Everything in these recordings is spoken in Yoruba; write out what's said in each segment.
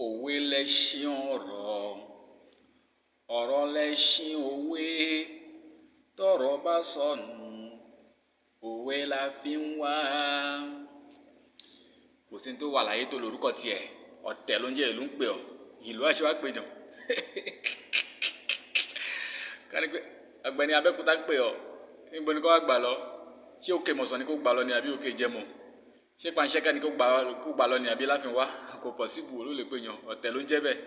Òwe lẹṣin ọ̀rọ̀, ọ̀rọ̀ lẹṣin òwe. Tọ́rọ̀ bá sọnù, òwe la fi ń wá. Kò sí ní tó wà láyé tó lórúkọ tiẹ̀. Ọ̀tẹ̀ ló ń jẹ́ ìlú ń pè ọ́. Ìlú àṣẹ wá pè jàn. Kárí pé Ọ̀gbẹ́ni Abẹ́òkúta ń pè ọ́. Níbo ni kó wá gbà lọ? Ṣé Òkè Mọ̀sán ni kó gbà lọ ni àbí Òkè Ìjẹ̀mọ̀? Ṣé Panṣẹ́kẹ́ ni kó gbà lọ ni àbí Láfínwá? Kò possible ló lè pè yàn. Ọ̀tẹ̀ ló ń jẹ́ bẹ́ẹ̀.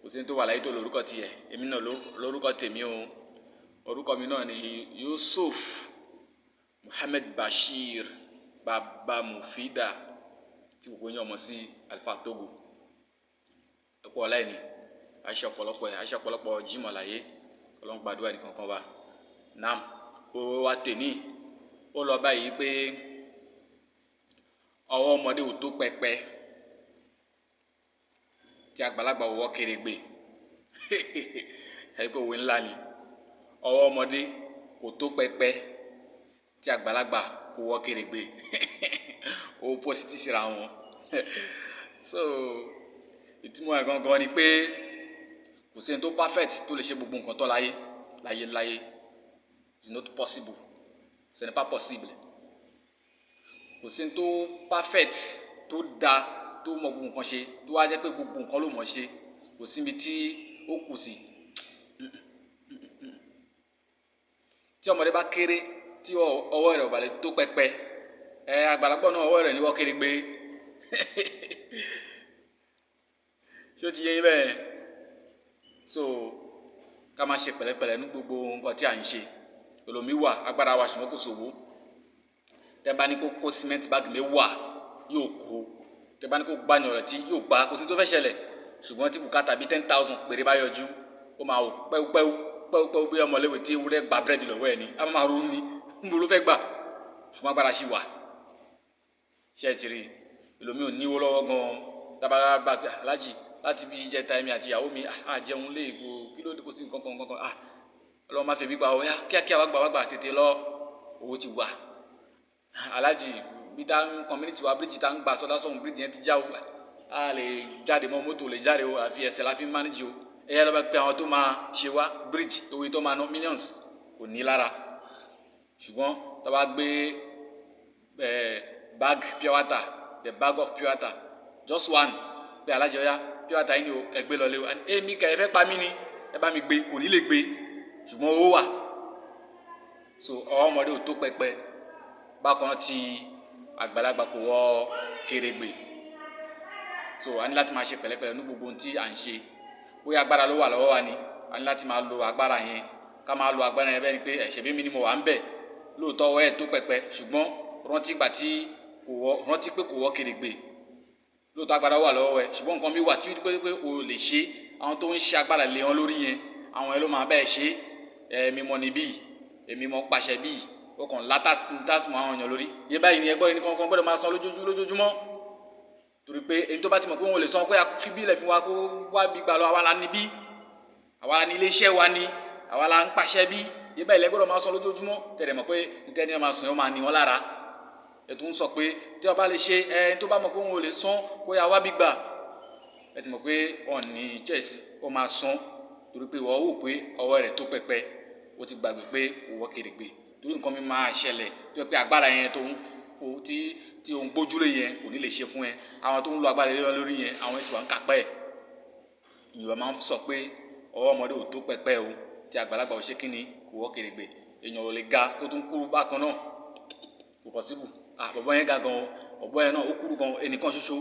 Kò sí ní tó wà láyé tó lórúkọ tiẹ̀. Èmi náà lórúkọ tèmi o. Orúkọ mi náà ni Yusuf Muhammad Bashir Baba Mufida tí gbogbo yín mọ̀ sí Alfa Togo. Ẹ̀kọ́ ọ̀la ẹni aṣọ ọ̀pọ̀lọpọ̀ Jímọ̀ láyé Ọlọ́run gbàdúrà ẹnì kankan wa. Nam òwe wa tèmi ó lọ báyìí pé ọwọ́ ọmọdé ò tó pẹpẹ tí àgbàlagbà ò wọ́ kèrègbè. Ẹ̀rí pé òwe ńlá ni. Ọwọ́ ọmọdé kò tó pẹpẹ tí àgbàlagbà kò wọ́ kèrègbè. Ó pọ́sítì síra wọn. So ìtumọ̀ ẹ̀ gangan ni pé kò sí ẹni tó perfect tó lè ṣe gbogbo nǹkan tó láyé. It's not possible. Ce n'est pas possible. Kò sí ẹni tó perfect tó da tó mọ gbogbo nǹkan ṣe tó wá jẹ́ pé gbogbo nǹkan ló mọ̀ ṣe. Kò sí ibi tí ó kù sí. Tí ọmọdé bá kéré tí ọwọ́ rẹ̀ ò bá lè tó pẹpẹ, àgbàlagbà náà ọwọ́ rẹ̀ ní wọ́ kèrègbè. Ṣé ó ti yé yín bẹ́ẹ̀? So ká máa ṣe pẹ̀lẹ́pẹ̀lẹ́ ní gbogbo nǹkan tí à ń ṣe. Ẹlòmíì wà agbára wa ṣùgbọ́n kò sówó. Tẹ́ bá ní kó kó cement báàgì mẹ́wàá yóò kó. Tẹ́ bá ní kó gbá yàn rẹ̀ tí yóò gbá. Kò sí tó fẹ́ ṣẹlẹ̀. Ṣùgbọ́n tí bùkátà bíi 10,000 péré bá yọjú, ó máa wò pẹ́wú bí ọmọléwé tí ewúrẹ́ gba búrẹ́dì lọ́wọ́ ẹ̀ ni. A máa ronú ni níbo ló fẹ́ gbà. Ṣùgbọ́n agbára ṣì wà. Ṣé ẹ ti rí? Ẹlòmíì ò níwó lọ́wọ́ gan-an. Tábà bá gbà lájì láti bí ìjẹta èmi àti ìyàwó mi jẹun lé ìgò kí ló dé kó sí nǹkan kan. Ọlọ́run máa fẹ́ bí pa ọ́ yá kíákíá wá gbà tètè lọ. Owó ti wà. Alájì bí tá ń community wa bíríjì tá ń gbà sọ́dá sọ́hun bíríjì yẹn ti já o. A lè jáde mọ́ mọ́tò lè jáde o àfi ẹsẹ̀ la fi ń manage o. Ẹ̀yà lọ́ba pé àwọn tó máa ṣe wá bíríjì owó tó máa ná millions kò ní lára. Ṣùgbọ́n tá bá gbé bag pure water, the bag of pure water, just one pé alájì ọ̀yá pure water yìí ni o ẹgbẹ́ lọ lé o. Èmi kẹ̀ ẹ fẹ́ pa mí ni ẹ bá mi gbé kò ní lè gbé ṣùgbọ́n owó wà. So ọwọ́ ọmọdé ò tó pẹpẹ bákan náà tí àgbàlagbà kò wọ́ kèrègbè. So a ní láti máa ṣe pẹ̀lẹ́pẹ̀lẹ́ ní gbogbo ohun tí à ń ṣe. Bóyá agbára ló wà lọ́wọ́ wa ni a ní láti máa lo agbára yẹn. Ká máa lo agbára yẹn bẹ́ẹ̀ ni pé ẹ̀ṣẹ̀ bí mi ni mo wà ń bẹ̀ lóòótọ́ ọwọ́ ẹ̀ tó pẹpẹ ṣùgbọ́n rántí pé kò wọ́ kèrègbè. Lóòótọ́ agbára wà lọ́wọ́ ẹ̀ ṣùgbọ́n nǹkan mi wà tí pé o lè ṣe. Àwọn tó ń ṣe agbára lé wọn lórí yẹn àwọn ẹ̀ ló máa bẹ́ẹ̀ ṣe. Èmi mọ̀ níbí èmi mọ̀ pàṣẹ bí ó kàn látàsí mọ́ àwọn èèyàn lórí. Yé báyìí ni ẹgbọ́n ẹni kankan gbọ́dọ̀ máa san lójoojúmọ́. Torí pé ẹni tó bá ti mọ̀ pé wọn ò lè san pé fi bílẹ̀ fún wa kó wá bí gbà lọ àwa la ní bí àwa la ní ilé iṣẹ́ wa ni àwa la ń pàṣẹ bí. Yé báyìí lẹ́gbọ́dọ̀ máa san lójoojúmọ́. Tẹ̀lé mọ̀ pé ìtẹ́ni máa sùn yóò máa ní wọn lára. Ẹ tún sọ pé tí ọba lè ṣe ẹni tó bá mọ̀ pé wọn ò lè san kó yá wá bí gbà. Ẹ ti mọ̀ pé wọn ní choice ó máa san torí pé ìwọ wò pé ọwọ́ rẹ̀ tó pẹpẹ ó ti gbàgbé pé kò wọ́ kèrègbè. Torí nǹkan mi máa ṣẹlẹ̀ tó yẹ pé agbára yẹn tó ń fò tí òun gbójúlé yẹn kò ní lè ṣe fún ẹ. Àwọn tó ń lo agbára lé lórí yẹn àwọn ẹ̀ tí wà ń kápẹ́ ẹ̀. Yorùbá máa ń sọ pé ọwọ́ ọmọdé ò tó pẹpẹ o tí àgbàlagbà ò ṣe kíni kò wọ́ kèrègbè. Èèyàn ò lè ga kó tún kúrú bákan náà kò possible. Bọ̀bọ́ yẹn ga gan o bọ̀bọ́ yẹn náà ó kúrú gan ẹnìkan ṣoṣo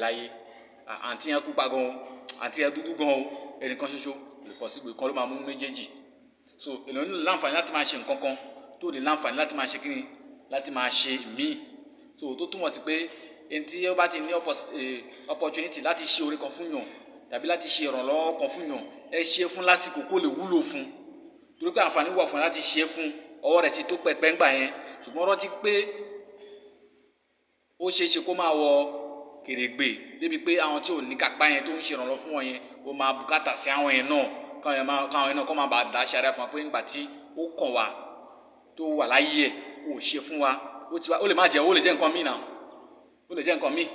láyé. Àǹtí yẹn kú pa gan o àǹtí yẹn dúdú gan o ẹnìkan ṣoṣo lè possible ìkan ló máa mú méjèèjì. So èèyàn ní láǹfààní láti máa ṣe nǹkan kan tó ní láǹfààní láti máa ṣe kíni láti máa ṣe míì. So tó túmọ̀ sí pé ẹni tí ó bá ti ní opportunity láti ṣe oore kan fún yàn tàbí láti ṣe ìrànlọ́wọ́ kan fún yàn ẹ ṣe fún lásìkò kó lè wúlò fún. Torí pé àǹfààní wà fún ẹ láti ṣe fún ọwọ́ rẹ̀ ti tó pẹpẹ ńgbà yẹn ṣùgbọ́n rántí pé ó ṣeé ṣe kó máa wọ kèrègbè débi pé àwọn tí ò ní kápá yẹn tó ń ṣe ìrànlọ́wọ́ fún wọn yẹn ó máa bùkátà sí àwọn yẹn náà káwọn yẹn náà kó máa bàa dá ṣàrẹ́ fún wa pé nígbà tí ó kàn wá tó wà láyé ẹ̀ ó ṣe fún wa ó lè má jẹ́ ó lè jẹ́ nǹkan míì náà ó lè jẹ́ nǹkan míì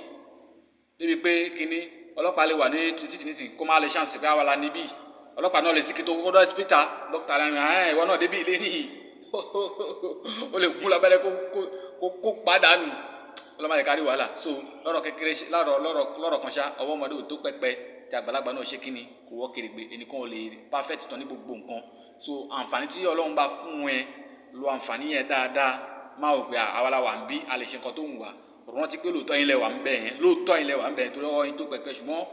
débi pé kíní ọlọ́pàá lè wà ní títí nísìn kó má lè ṣàǹsì pé àwa la níbí ọlọ́pàá náà lè sí kí tó kó dọ́sítà dókítà lẹ́nu ìwọ náà débí ilé nìyí ó lè gún lábẹ́rẹ́ kó pàdánù ọlọ́mọ yẹn kárí wàhálà so lọ́rọ̀ kékeré lọ́rọ̀ kan ṣá ọwọ́ ọmọdé ò tó pẹpẹ tí àgbàlagbà náà ṣe kíni kò wọ́ kèrègbè ẹnìkan ò lè perfect tán ní gbogbo nǹkan so àǹfààní tí Ọlọ́run bá fún ẹ lo àǹfààní yẹn dáadáa má ò pé àwa la wà ń bí a lè ṣe nǹkan tó ń wà rántí pé lóòótọ́ yín lẹ wà ń bẹ̀ yẹn lóòótọ́ yín lẹ wà ń bẹ̀ yẹn torí ọwọ́ yín tó pẹpẹ ṣùgbọ́n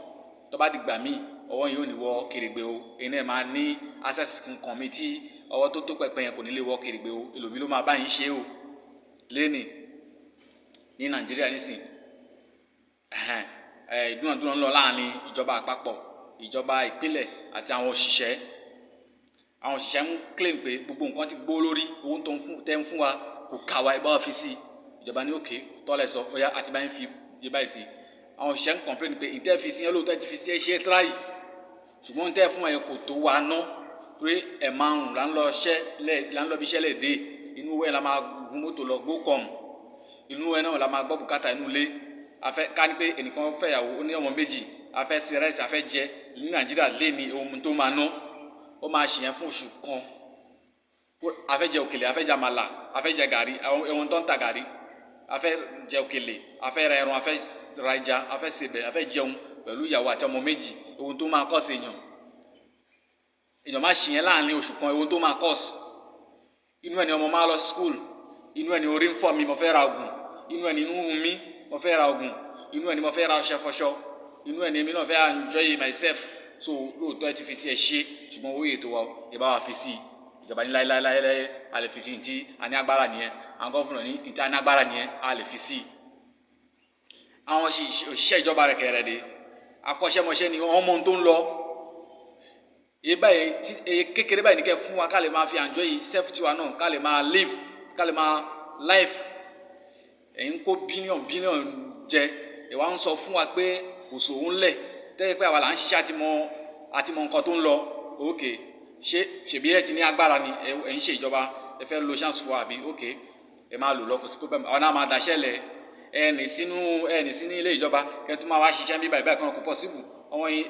tó bá dìgbà míì ọwọ́ yín ò ní wọ́ kèrègbè o ẹ̀yin náà máa ní access nǹkan mi tí ọwọ́ tó pẹpẹ yẹn kò ní lè wọ́ kèrègbè o èlòmí ló máa bá yín ṣe o lẹ́nì ní Nàìjíríà nísìn ìdúnàdúrà ń lọ láàrin ìjọba àpapọ̀ ìjọba ìpínlẹ̀ àti àwọn òṣìṣẹ́ ń claim pé gbogbo nǹkan ti gbó lórí owó tó tẹ́ ń fún wa kò ká wa ẹgbẹ́ ọ́fíìsì ìjọba ní òkè tọ́lẹ̀ sọ ó yá àti báyìí fi yé báyìí sí àwọn òṣìṣẹ́ ń complain pé ìtẹ́ fi sí ẹ lóòótọ́ ti fi sí ẹ ṣe tíráyì ṣùgbọ́n ìtẹ́ fún ẹ kò tó wa ná torí ẹ̀ márùn là ń lọ bí iṣẹ́ lè dé inú ẹ̀ la máa gun mọ́tò lọ gbókọ̀m inú ẹ̀ náà la máa gbọ́ bùkátà inú ilé afẹ́ ká ní pé ẹnìkan fẹ́yàwó ó ní ọmọ méjì afẹ́ sí rẹ́sì afẹ́ jẹ ní Nàìjíríà lé ní ohun tó máa ná ó máa ṣìyẹn fún oṣù kan afẹ́ jẹ òkèlè afẹ́ jẹ àmàlà afẹ́ jẹ gàrí ẹ̀wọ̀n tó ń ta gàrí afẹ́ jẹ òkèlè afẹ́ ra ẹran afẹ́ ra ẹja afẹ́ sebẹ̀ afẹ́ jẹun pẹ̀lú ìyàwó àti ọmọ méjì ohun tó máa kọ́sì èèyàn máa ṣìyẹn láàrin oṣù kan ohun tó máa kọ́sì inú ẹni ọmọ máa lọ skul inú ẹni orí ń fọ́ mi mo fẹ́ ra oògùn inú ẹni inú ń mi mo fẹ́ ra oògùn inú ẹni mo fẹ́ ra ọṣẹ fọṣọ inú ẹni mi náà fẹ́ enjoy myself so lóòótọ́ ẹ ti fi sí ẹ ṣe ṣùgbọ́n owó ètò wa ìbá wa fi sí ìjọba ní láéláé a lè fi sí ní a ní agbára nìyẹn àwọn gọ́fúnà ní ní a ní agbára nìyẹn a lè fi sí àwọn òṣìṣẹ́ ìjọba rẹ̀ kẹrẹ̀ dé akọ́ṣẹ́mọṣẹ́ ni wọ́n mọ ohun tó ń lọ èyí kékeré báyìí ní kẹ́ fún wa ká lè máa fi enjoy self tiwa náà ká lè máa live ká lè máa life ẹ̀yin kó bílíọ̀n jẹ ìwà ń sọ fún wa pé kò sòun lẹ̀ tẹ́lẹ̀ pé àwa là ń ṣiṣẹ́ àti mọ nǹkan tó ń lọ òkè ṣèbí ẹ ti ní agbára ni ẹ ń ṣe ìjọba ẹ fẹ́ lo chance fún wa àbí òkè ẹ máa lò lọ kò sí kó bẹ́ẹ̀ àwọn náà máa daṣẹ́ lẹ̀ ẹnì sínú ilé ìjọba kẹ́ tó máa wá ṣiṣẹ́ bíbá ìbá ìkan kò possible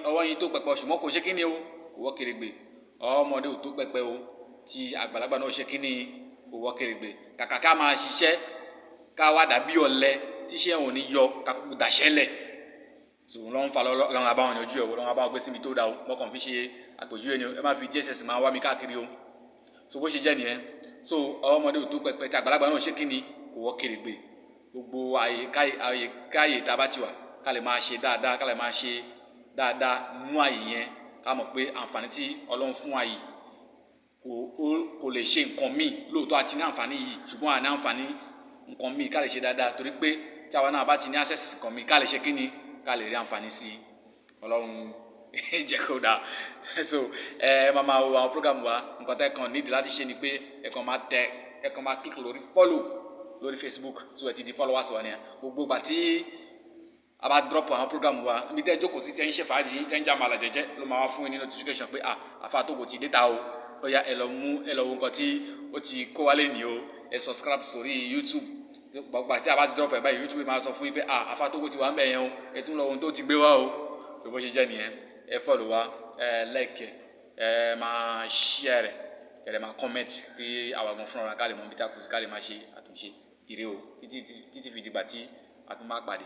ọwọ́ yín tó pẹpẹ ṣùgbọ́n kò ṣe kí ni o kò wọ́ kèrègbè ọmọdé ò tó pẹpẹ o ti àgbàlagbà náà ṣe kí ni kò wọ́ kèrègbè kàkà ká máa ṣiṣẹ́ ká wá dàbí ọ̀lẹ tíṣẹ́ wọn ò ní yọ ká kúkú daṣẹ́ lẹ̀ so lọ́n fa lọ́n abáwọn yanjú ẹ̀ lọ́n abáwọn gbé síbi tó dáa o mọ́kàn fi ṣe àpèjúwe ni ẹ má fi DSS máa wá mi káàkiri o so bó ṣe jẹ́ nìyẹn so ọmọdé ò tó pẹpẹ tí àgbàlagbà náà ṣe kí ni kò wọ́ kèrègbè gbogbo àyè tá a bá ti wà ká lè máa ṣe dáadáa ká lè máa ṣe dáadáa nú àyè yẹn ká mọ̀ pé àǹfààní tí Ọlọ́run fún àyè kò lè ṣe nǹkan míì lóòótọ́ àti ní àǹfààní yìí ṣùgbọ́n àní àǹfààní nǹkan míì ká lè ṣe dáadáa torí pé tí àwa náà bá ti ní access nǹkan míì ká lè ṣe kí ni ká lè rí àǹfààní sí Ọlọ́run jẹ́ kó dáa so máa wo àwọn program wa nǹkan tẹ́ kàn nídìí láti ṣe ni pé ẹ kàn máa click lórí follow lórí Facebook so ẹ ti di followers wa nìyẹn gbogbo gbà tí a bá drop àwọn program wa níbi tẹ́ jókòó sí tẹ́ ń ṣe fàájì tẹ́ ń jà màlà jẹ́jẹ́ ló máa wá fún yín ní notification pé àfa tó kò ti dé ta o ó yá ẹ lọ wo nǹkan tí ó ti kó wálé ní o ẹ subscribe sórí YouTube gbàgbà tí a bá ti drop ẹ báyìí YouTube máa sọ fún yín pé àfa tó kò ti wà ń bẹ̀ yẹn o ẹ tún lọ ohun tó ti gbé wá o tó bó ṣe jẹ́ nìyẹn ẹ follow wa ẹ like ẹ máa share ẹ lè máa comment kí àwọn ọmọ fúnra ká lè mọ ibi tá a kù sí ká lè máa ṣe àtúnṣe ire o títí fi dìgbà tí a tún máa pàdé.